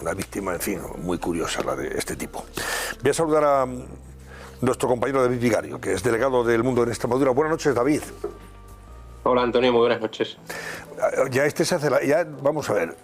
Una víctima, en fin, muy curiosa la de este tipo. Voy a saludar a nuestro compañero David Vigario, que es delegado del Mundo en Extremadura. Buenas noches, David. Hola, Antonio, muy buenas noches. Ya vamos a ver.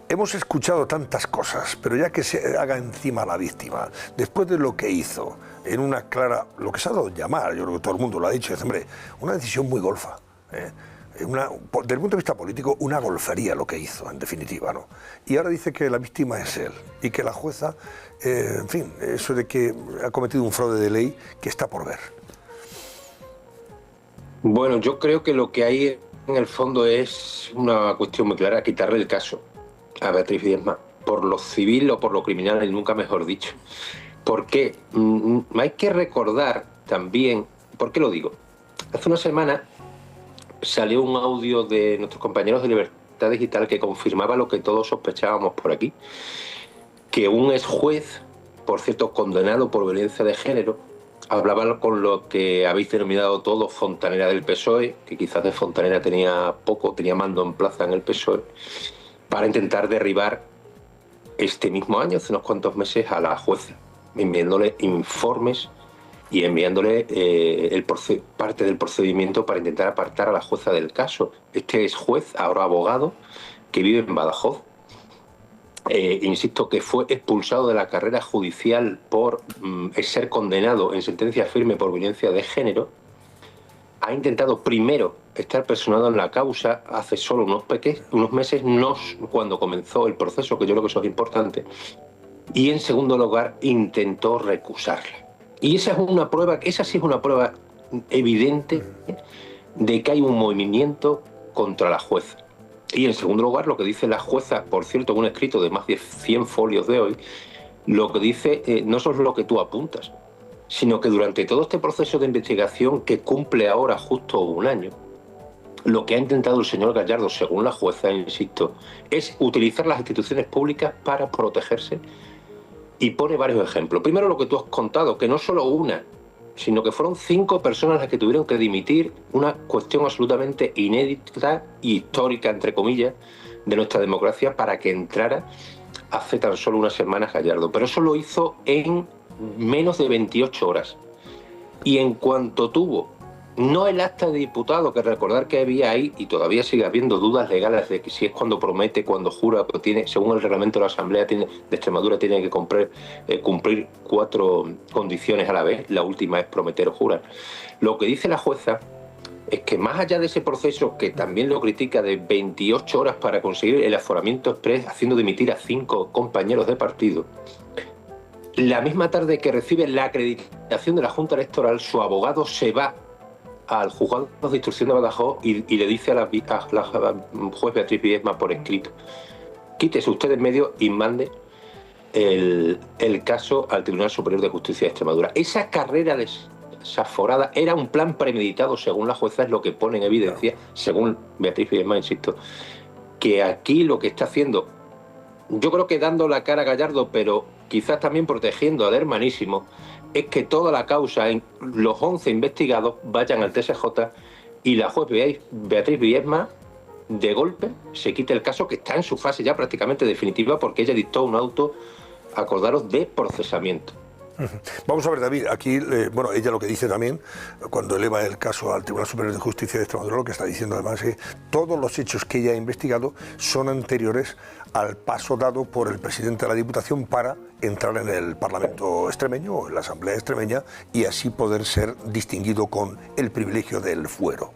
Hemos escuchado tantas cosas, pero ya que se haga encima la víctima, después de lo que hizo, en una clara, lo que se ha dado a llamar, yo creo que todo el mundo lo ha dicho, es, hombre, una decisión muy golfa. Desde el punto de vista político, una golfería lo que hizo, en definitiva, ¿no? Y ahora dice que la víctima es él y que la jueza, en fin, eso de que ha cometido un fraude de ley que está por ver. Bueno, yo creo que lo que hay en el fondo es una cuestión muy clara, quitarle el caso a Beatriz Biedma, por lo civil o por lo criminal, y nunca mejor dicho. ¿Por qué? Hay que recordar también, ¿por qué lo digo? Hace una semana salió un audio de nuestros compañeros de Libertad Digital que confirmaba lo que todos sospechábamos por aquí, que un ex juez, por cierto, condenado por violencia de género, hablaba con lo que habéis denominado todos fontanera del PSOE, que quizás de fontanera tenía poco, tenía mando en plaza en el PSOE, para intentar derribar este mismo año, hace unos cuantos meses, a la jueza, enviándole informes y enviándole parte del procedimiento para intentar apartar a la jueza del caso. Este es juez, ahora abogado, que vive en Badajoz. Insisto, que fue expulsado de la carrera judicial por ser condenado en sentencia firme por violencia de género. Ha intentado primero estar personado en la causa hace solo unos meses, no cuando comenzó el proceso, que yo creo que eso es importante, y en segundo lugar intentó recusarla. Y esa sí es una prueba evidente de que hay un movimiento contra la jueza. Y en segundo lugar, lo que dice la jueza, por cierto, en un escrito de más de 100 folios de hoy, lo que dice no es lo que tú apuntas, sino que durante todo este proceso de investigación que cumple ahora justo un año, lo que ha intentado el señor Gallardo, según la jueza, insisto, es utilizar las instituciones públicas para protegerse, y pone varios ejemplos. Primero, lo que tú has contado, que no solo una, sino que fueron 5 personas las que tuvieron que dimitir, una cuestión absolutamente inédita y histórica, entre comillas, de nuestra democracia, para que entrara hace tan solo unas semanas Gallardo. Pero eso lo hizo en menos de 28 horas. Y en cuanto tuvo, no el acta de diputado, que recordar que había ahí, y todavía sigue habiendo dudas legales de que si es cuando promete, cuando jura, pues tiene, según el reglamento de la Asamblea de Extremadura, tiene que cumplir 4 condiciones a la vez. La última es prometer o jurar. Lo que dice la jueza es que más allá de ese proceso, que también lo critica, de 28 horas para conseguir el aforamiento exprés, haciendo dimitir a 5 compañeros de partido, la misma tarde que recibe la acreditación de la Junta Electoral, su abogado se va al juzgado de instrucción de Badajoz y le dice a la juez Beatriz Biedma por escrito: quítese usted en medio y mande el caso al Tribunal Superior de Justicia de Extremadura. Esa carrera desaforada era un plan premeditado, según la jueza, es lo que pone en evidencia, según Beatriz Biedma, insisto, que aquí lo que está haciendo, yo creo que dando la cara a Gallardo, pero quizás también protegiendo al hermanísimo, es que toda la causa, los 11 investigados, vayan al TSJ y la juez Beatriz Biedma, de golpe, se quite el caso, que está en su fase ya prácticamente definitiva, porque ella dictó un auto, acordaros, de procesamiento. Vamos a ver, David, aquí, bueno, ella lo que dice también, cuando eleva el caso al Tribunal Superior de Justicia de Extremadura, lo que está diciendo además es que todos los hechos que ella ha investigado son anteriores al paso dado por el presidente de la Diputación para entrar en el Parlamento extremeño o en la Asamblea extremeña y así poder ser distinguido con el privilegio del fuero.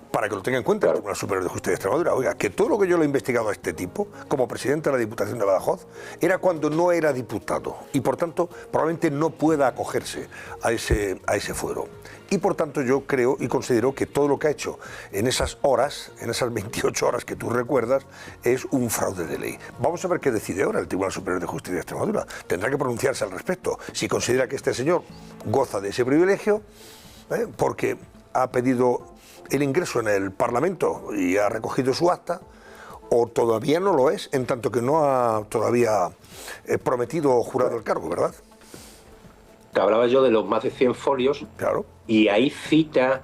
Para que lo tenga en cuenta el Tribunal Superior de Justicia de Extremadura, oiga, que todo lo que yo lo he investigado a este tipo, como presidente de la Diputación de Badajoz, era cuando no era diputado y por tanto probablemente no pueda acogerse a ese fuero. Y por tanto yo creo y considero que todo lo que ha hecho en esas horas, en esas 28 horas que tú recuerdas, es un fraude de ley. Vamos a ver qué decide ahora el Tribunal Superior de Justicia de Extremadura. Tendrá que pronunciarse al respecto. Si considera que este señor goza de ese privilegio, porque ha pedido el ingreso en el Parlamento y ha recogido su acta, o todavía no lo es, en tanto que no ha todavía prometido o jurado el cargo, ¿verdad? Te hablaba yo de los más de 100 folios, claro, y ahí cita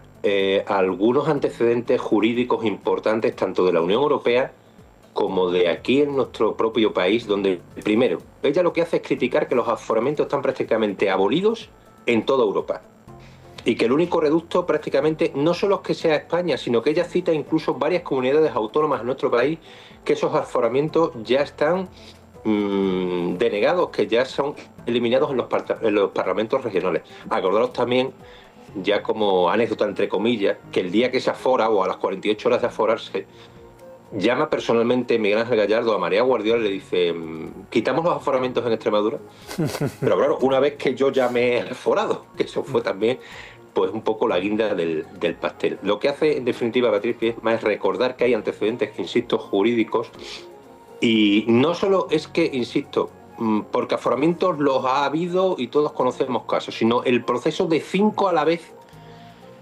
algunos antecedentes jurídicos importantes, tanto de la Unión Europea como de aquí en nuestro propio país, donde primero, ella lo que hace es criticar que los aforamientos están prácticamente abolidos en toda Europa. Y que el único reducto prácticamente no solo es que sea España, sino que ella cita incluso varias comunidades autónomas en nuestro país que esos aforamientos ya están denegados, que ya son eliminados en los parlamentos regionales. Acordaros también, ya como anécdota entre comillas, que el día que se afora o a las 48 horas de aforarse, llama personalmente Miguel Ángel Gallardo a María Guardiola y le dice: ¿quitamos los aforamientos en Extremadura? Pero claro, una vez que yo ya me he aforado, que eso fue también pues un poco la guinda del pastel. Lo que hace en definitiva Beatriz Fiesma es recordar que hay antecedentes, insisto, jurídicos, y no solo es que, insisto, porque aforamientos los ha habido y todos conocemos casos, sino el proceso de 5 a la vez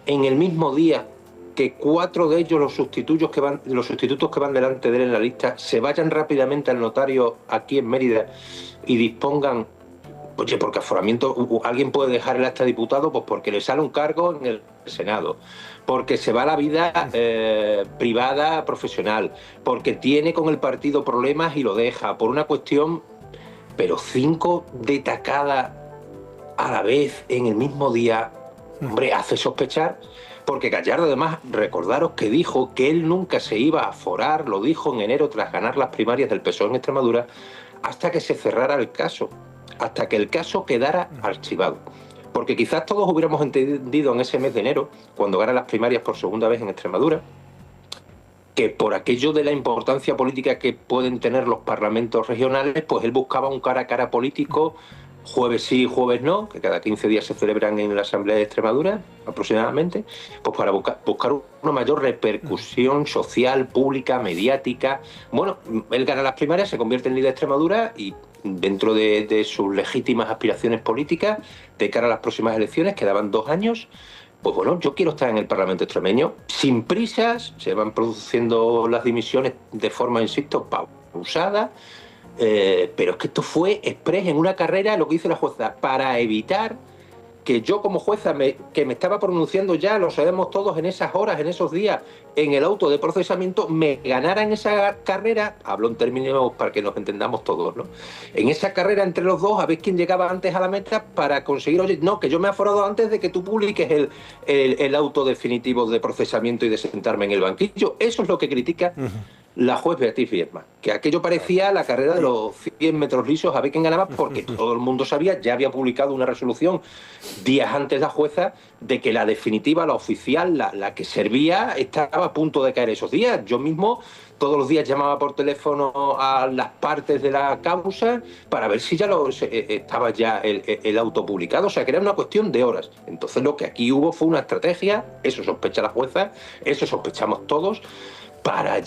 en el mismo día, que 4 de ellos, los sustitutos que van delante de él en la lista, se vayan rápidamente al notario aquí en Mérida y dispongan. Oye, porque aforamiento, alguien puede dejar el acta de diputado pues porque le sale un cargo en el Senado, porque se va a la vida privada, profesional, porque tiene con el partido problemas y lo deja, por una cuestión. Pero 5 de tacada a la vez en el mismo día, hombre, hace sospechar. Porque Gallardo, además, recordaros que dijo que él nunca se iba a aforar, lo dijo en enero tras ganar las primarias del PSOE en Extremadura, hasta que se cerrara el caso, hasta que el caso quedara archivado. Porque quizás todos hubiéramos entendido en ese mes de enero, cuando gana las primarias por segunda vez en Extremadura, que por aquello de la importancia política que pueden tener los parlamentos regionales, pues él buscaba un cara a cara político, jueves sí, jueves no, que cada 15 días se celebran en la Asamblea de Extremadura, aproximadamente, pues para buscar una mayor repercusión social, pública, mediática. Bueno, él gana las primarias, se convierte en líder de Extremadura y dentro de sus legítimas aspiraciones políticas, de cara a las próximas elecciones, quedaban 2 años, pues bueno, yo quiero estar en el Parlamento extremeño, sin prisas, se van produciendo las dimisiones de forma, insisto, pausada, pero es que esto fue exprés en una carrera, lo que hizo la jueza, para evitar que yo como jueza, que me estaba pronunciando ya, lo sabemos todos, en esas horas, en esos días, en el auto de procesamiento, me ganara en esa carrera, hablo en términos para que nos entendamos todos, ¿no? En esa carrera entre los dos, a ver quién llegaba antes a la meta para conseguir, oye, no, que yo me he aforado antes de que tú publiques el auto definitivo de procesamiento y de sentarme en el banquillo. Eso es lo que critica la juez Beatriz Fiesma, que aquello parecía la carrera de los 100 metros lisos a ver quién ganaba, porque todo el mundo sabía, ya había publicado una resolución días antes la jueza, de que la definitiva, la oficial, la que servía, estaba a punto de caer esos días. Yo mismo todos los días llamaba por teléfono a las partes de la causa para ver si ya estaba ya el auto publicado, o sea que era una cuestión de horas. Entonces lo que aquí hubo fue una estrategia, eso sospecha la jueza, eso sospechamos todos, para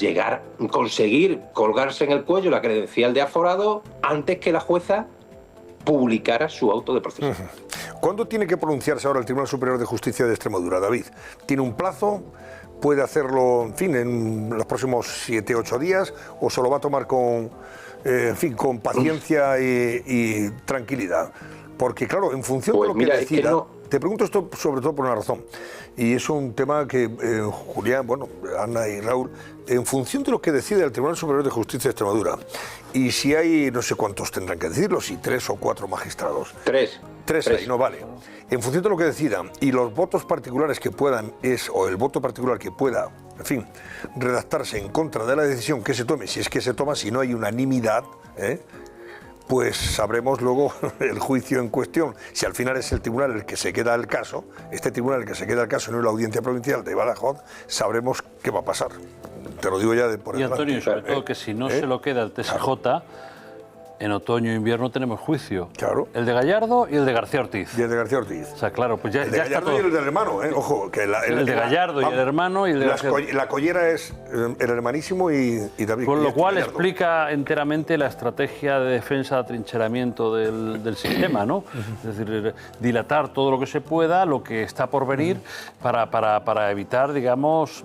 conseguir colgarse en el cuello la credencial de aforado antes que la jueza publicara su auto de proceso. ¿Cuándo tiene que pronunciarse ahora el Tribunal Superior de Justicia de Extremadura, David? ¿Tiene un plazo? ¿Puede hacerlo, en fin, en los próximos 7, 8 días? ¿O se lo va a tomar con paciencia y tranquilidad? Porque, claro, en función de lo que decida... Te pregunto esto sobre todo por una razón, y es un tema que Julián, bueno, Ana y Raúl, en función de lo que decida el Tribunal Superior de Justicia de Extremadura, y si hay, no sé cuántos tendrán que decirlo, si 3 o 4 magistrados. 3 ahí, no vale. En función de lo que decidan, y los votos particulares que puedan, o el voto particular que pueda, en fin, redactarse en contra de la decisión que se tome, si es que se toma, si no hay unanimidad, pues sabremos luego el juicio en cuestión. Si al final es el tribunal el que se queda el caso, este tribunal el que se queda el caso, no es la Audiencia Provincial de Badajoz, sabremos qué va a pasar. Te lo digo ya de por delante. Y Antonio, sobre todo que si no se lo queda el TSJ, en otoño e invierno tenemos juicio. Claro. El de Gallardo y el de García Ortiz. Y el de García Ortiz. O sea, claro, pues ya, el de Gallardo está todo. Y el del hermano, ojo. Que el de Gallardo y el hermano y el de la collera es el hermanísimo y David. Con lo cual explica enteramente la estrategia de defensa de atrincheramiento del sistema, ¿no? Es decir, dilatar todo lo que se pueda, lo que está por venir, para evitar, digamos,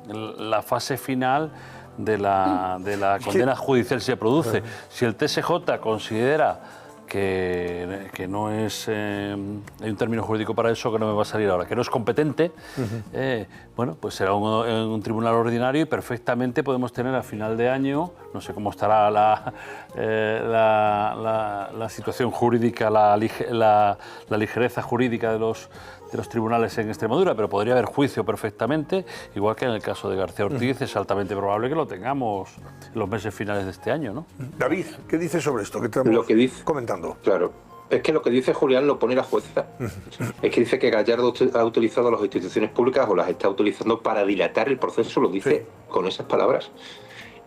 la fase final de la condena judicial si se produce. Si el TSJ considera que no es, hay un término jurídico para eso que no me va a salir ahora, que no es competente, bueno, pues será un tribunal ordinario y perfectamente podemos tener a final de año, no sé cómo estará la situación jurídica, la ligereza jurídica de los tribunales en Extremadura, pero podría haber juicio perfectamente, igual que en el caso de García Ortiz, es altamente probable que lo tengamos en los meses finales de este año, ¿no? David, ¿qué dices sobre esto? ¿Qué estamos comentando? Claro, es que lo que dice Julián lo pone la jueza. Es que dice que Gallardo ha utilizado las instituciones públicas o las está utilizando para dilatar el proceso, lo dice con esas palabras.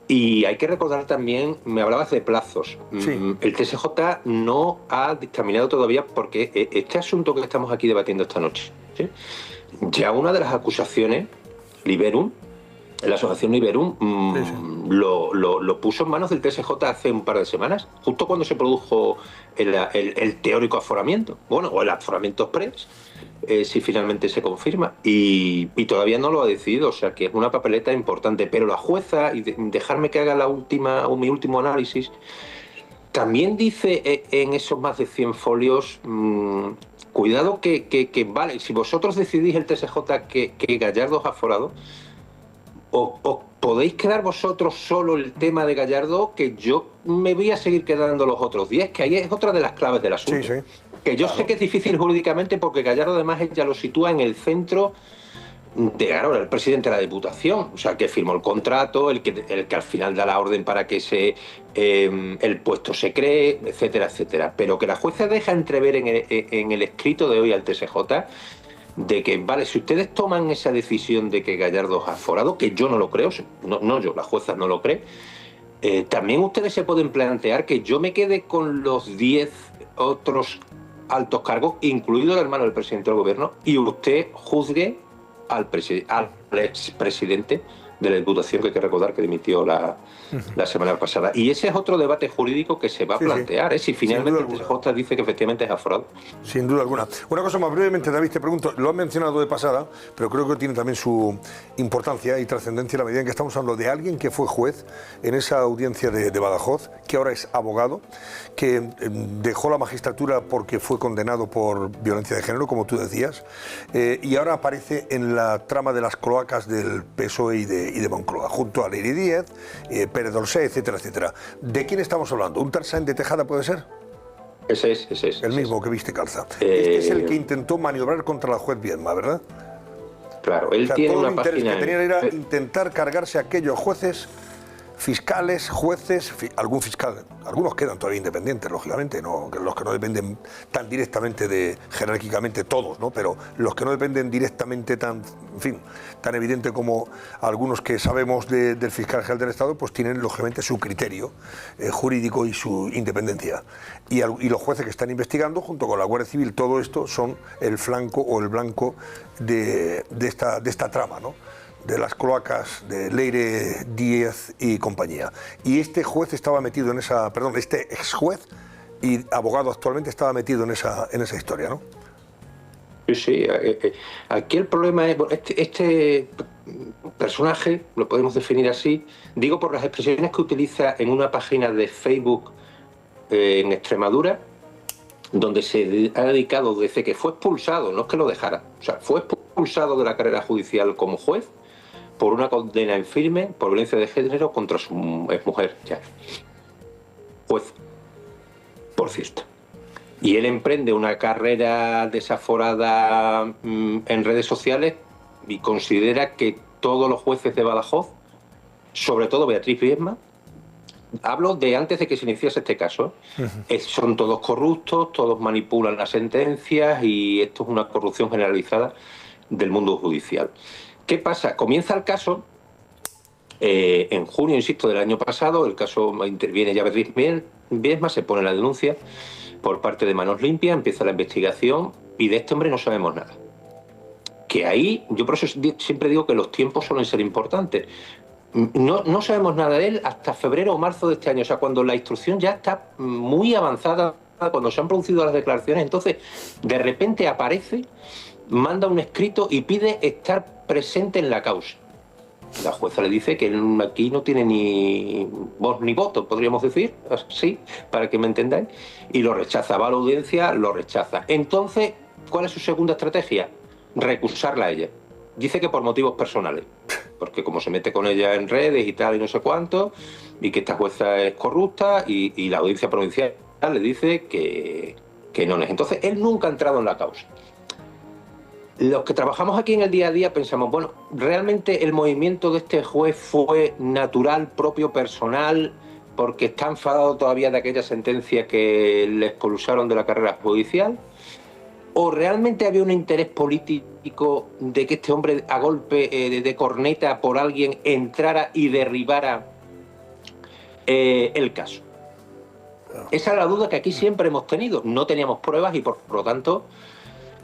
Y hay que recordar también, me hablabas de plazos. El TSJ no ha dictaminado todavía, porque este asunto que estamos aquí debatiendo esta noche, ¿sí? Ya una de las acusaciones, Liberum, la asociación Liberum, lo puso en manos del TSJ hace un par de semanas, justo cuando se produjo el teórico aforamiento, bueno, o el aforamiento express, si finalmente se confirma, y todavía no lo ha decidido, o sea que es una papeleta importante. Pero la jueza, y dejarme que haga mi último análisis, también dice en esos más de 100 folios, cuidado que vale, si vosotros decidís el TSJ que Gallardo es aforado, os podéis quedar vosotros solo el tema de Gallardo, que yo me voy a seguir quedando los otros 10, que ahí es otra de las claves del asunto. Que yo sé que es difícil jurídicamente, porque Gallardo además ya lo sitúa en el centro de ahora, el presidente de la Diputación, o sea, que firmó el contrato, el que al final da la orden para que el puesto se cree, etcétera, etcétera. Pero que la jueza deja entrever en el escrito de hoy al TSJ de que, vale, si ustedes toman esa decisión de que Gallardo es aforado, que yo no lo creo, no yo, la jueza no lo cree, también ustedes se pueden plantear que yo me quede con los 10 otros altos cargos, incluido el hermano del presidente del gobierno, y usted juzgue al expresidente de la Diputación, que hay que recordar que dimitió la semana pasada. Y ese es otro debate jurídico que se va a plantear, si finalmente el TSJ dice que efectivamente es aforado. Sin duda alguna. Una cosa más brevemente, David, te pregunto, lo has mencionado de pasada, pero creo que tiene también su importancia y trascendencia en la medida en que estamos hablando de alguien que fue juez en esa audiencia de Badajoz, que ahora es abogado, que dejó la magistratura porque fue condenado por violencia de género, como tú decías, y ahora aparece en la trama de las cloacas del PSOE y de Moncloa, junto a Leire Díez, Pérez Dolcé, etcétera, etcétera. ¿De quién estamos hablando? ¿Un Tarzán de Tejada puede ser? Ese es. El mismo que viste calza. Este es el que intentó maniobrar contra la juez Viedma, ¿verdad? Claro, él tiene una página... Todo el interés que tenía era intentar cargarse a aquellos jueces, fiscales, jueces, algún fiscal, algunos quedan todavía independientes, lógicamente, no, los que no dependen tan directamente jerárquicamente todos, ¿no? Pero los que no dependen directamente tan evidente como algunos que sabemos del fiscal general del Estado, pues tienen lógicamente su criterio jurídico y su independencia. Y los jueces que están investigando, junto con la Guardia Civil, todo esto son el flanco o el blanco de esta trama, ¿no? De las cloacas de Leire Díez y compañía. Y este juez estaba metido en esa, este ex juez y abogado actualmente estaba metido en esa historia, ¿no? Sí, aquí el problema es, este personaje, lo podemos definir así, digo por las expresiones que utiliza en una página de Facebook en Extremadura, donde se ha dedicado desde que fue expulsado, no es que lo dejara, o sea, fue expulsado de la carrera judicial como juez, por una condena en firme por violencia de género contra su exmujer, ya. Juez, por cierto. Y él emprende una carrera desaforada en redes sociales y considera que todos los jueces de Badajoz, sobre todo Beatriz Viedma, hablo de antes de que se iniciase este caso, son todos corruptos, todos manipulan las sentencias y esto es una corrupción generalizada del mundo judicial. ¿Qué pasa? Comienza el caso en junio, insisto, del año pasado. El caso interviene ya Beatriz Viedma, se pone la denuncia por parte de Manos Limpias, empieza la investigación y de este hombre no sabemos nada. Que ahí, yo por eso siempre digo que los tiempos suelen ser importantes. No sabemos nada de él hasta febrero o marzo de este año, o sea, cuando la instrucción ya está muy avanzada, cuando se han producido las declaraciones, entonces de repente aparece, manda un escrito y pide estar presente en la causa. La jueza le dice que él aquí no tiene ni voz ni voto, podríamos decir, así, para que me entendáis, y lo rechaza. Va a la audiencia, lo rechaza. Entonces, ¿cuál es su segunda estrategia? Recusarla a ella. Dice que por motivos personales, porque como se mete con ella en redes y tal y no sé cuánto, y que esta jueza es corrupta, y la audiencia provincial le dice que no es. Entonces, él nunca ha entrado en la causa. Los que trabajamos aquí en el día a día pensamos, bueno, ¿realmente el movimiento de este juez fue natural, propio, personal, porque está enfadado todavía de aquella sentencia que le expulsaron de la carrera judicial? ¿O realmente había un interés político de que este hombre, a golpe de corneta por alguien, entrara y derribara el caso? Esa es la duda que aquí siempre hemos tenido. No teníamos pruebas y por lo tanto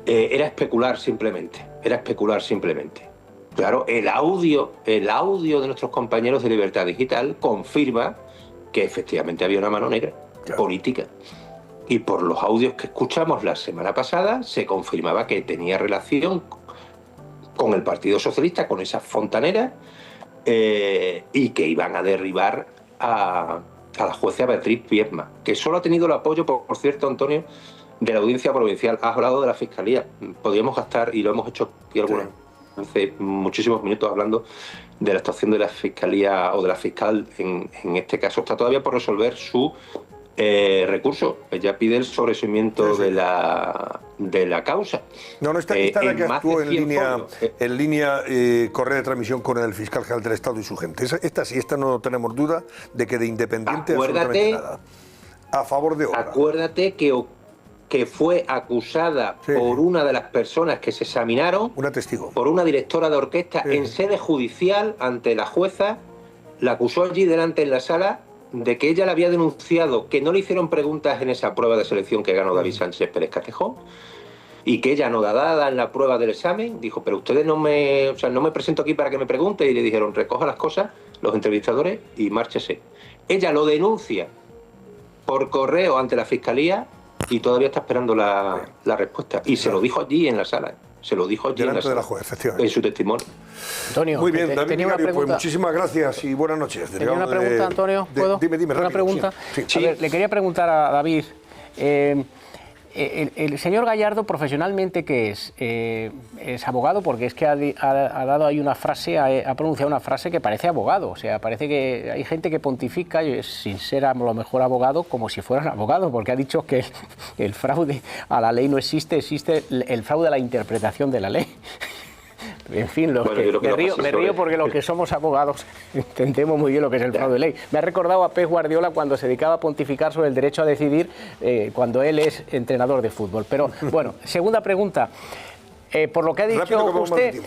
era especular simplemente. Claro, el audio de nuestros compañeros de Libertad Digital confirma que efectivamente había una mano negra política. Y por los audios que escuchamos la semana pasada se confirmaba que tenía relación con el Partido Socialista, con esa fontanera, y que iban a derribar a la jueza Beatriz Viesma, que solo ha tenido el apoyo, por cierto, Antonio, de la audiencia provincial. Has hablado de la Fiscalía. Podríamos gastar, y lo hemos hecho aquí hace muchísimos minutos, hablando de la actuación de la Fiscalía o de la fiscal. En este caso está todavía por resolver su recurso. Ella pide el sobreseimiento de la causa. No, esta es la que actuó en línea correa de transmisión con el fiscal general del Estado y su gente. Esta no tenemos duda de que de independiente absolutamente nada. A favor de obra. Acuérdate que fue acusada por una de las personas que se examinaron, una testigo, por una directora de orquesta en sede judicial ante la jueza. La acusó allí delante en la sala de que ella le había denunciado que no le hicieron preguntas en esa prueba de selección que ganó David Sánchez Pérez Castejón, y que ella anodada en la prueba del examen dijo, pero ustedes no me presento aquí para que me pregunte, y le dijeron, recoja las cosas los entrevistadores y márchese. Ella lo denuncia por correo ante la Fiscalía y todavía está esperando la respuesta, y se lo dijo allí en la sala. Se lo dijo allí delante de la juez, efectivamente, en su testimonio. Antonio, muy bien, David tenía Vicario, pues muchísimas gracias y buenas noches. Tenía una pregunta, Antonio, ¿puedo? Dime, ¿Una rápido, pregunta? Sí. A ver, le quería preguntar a David, el señor Gallardo, profesionalmente, ¿qué es? ¿Es abogado? Porque es que ha dado ahí una frase, ha pronunciado una frase que parece abogado. O sea, parece que hay gente que pontifica, sin ser a lo mejor abogado, como si fueran abogado, porque ha dicho que el fraude a la ley no existe, existe el fraude a la interpretación de la ley. En fin, me río porque los que somos abogados entendemos muy bien lo que es el fraude de ley. Me ha recordado a Pep Guardiola cuando se dedicaba a pontificar sobre el derecho a decidir cuando él es entrenador de fútbol. Pero bueno, segunda pregunta. Por lo que ha dicho usted,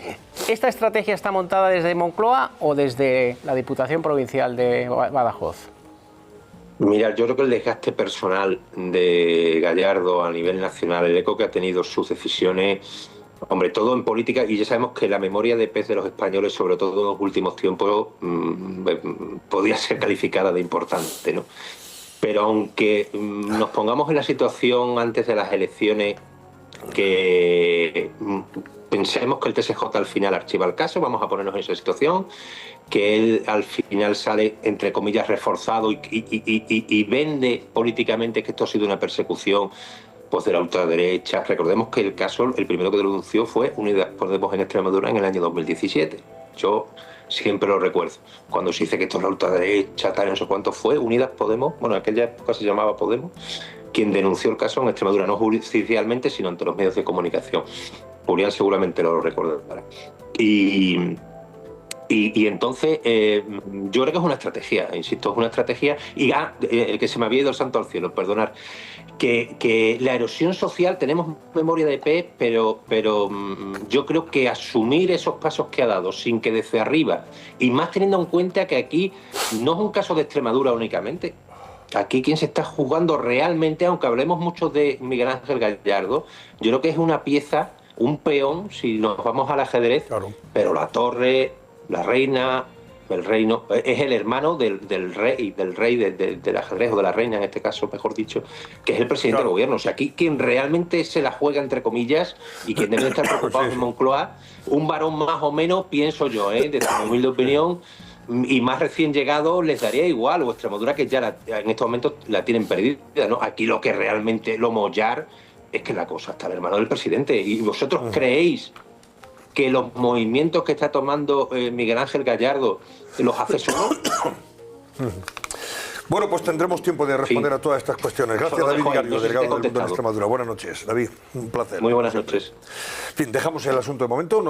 ¿esta estrategia está montada desde Moncloa o desde la Diputación Provincial de Badajoz? Mira, yo creo que el desgaste personal de Gallardo a nivel nacional, el eco que ha tenido sus decisiones, hombre, todo en política, y ya sabemos que la memoria de pez de los españoles, sobre todo en los últimos tiempos, podía ser calificada de importante, ¿no? Pero aunque nos pongamos en la situación antes de las elecciones, que pensemos que el TSJ al final archiva el caso, vamos a ponernos en esa situación, que él al final sale, entre comillas, reforzado y vende políticamente que esto ha sido una persecución de la ultraderecha. Recordemos que el caso, el primero que denunció fue Unidas Podemos en Extremadura en el año 2017. Yo siempre lo recuerdo. Cuando se dice que esto es la ultraderecha, tal, no sé cuánto, fue Unidas Podemos, bueno, en aquella época se llamaba Podemos, quien denunció el caso en Extremadura, no judicialmente, sino ante los medios de comunicación. Julián seguramente lo recordará. Y entonces, yo creo que es una estrategia, insisto, es una estrategia. Y que se me había ido el santo al cielo, perdonar. Que la erosión social, tenemos memoria de pez, pero yo creo que asumir esos pasos que ha dado sin que desde arriba, y más teniendo en cuenta que aquí no es un caso de Extremadura únicamente. Aquí quien se está jugando realmente, aunque hablemos mucho de Miguel Ángel Gallardo, yo creo que es una pieza, un peón, si nos vamos al ajedrez, claro. Pero la torre, la reina, el rey no, es el hermano del rey del ajedrez, o de la reina en este caso, mejor dicho, que es el presidente del gobierno. O sea, aquí quien realmente se la juega, entre comillas, y quien debe estar preocupado en Moncloa, un varón más o menos, pienso yo, desde mi humilde opinión, y más recién llegado, les daría igual, o Extremadura, que ya en estos momentos la tienen perdida, ¿no? Aquí lo que realmente lo mollar es que la cosa está el hermano del presidente. ¿Y vosotros creéis que los movimientos que está tomando Miguel Ángel Gallardo los hace solo? Bueno, pues tendremos tiempo de responder a todas estas cuestiones. Gracias, David Vicario, delegado del Mundo en Extremadura. Buenas noches, David. Un placer. Muy buenas noches. En fin, dejamos el asunto de momento.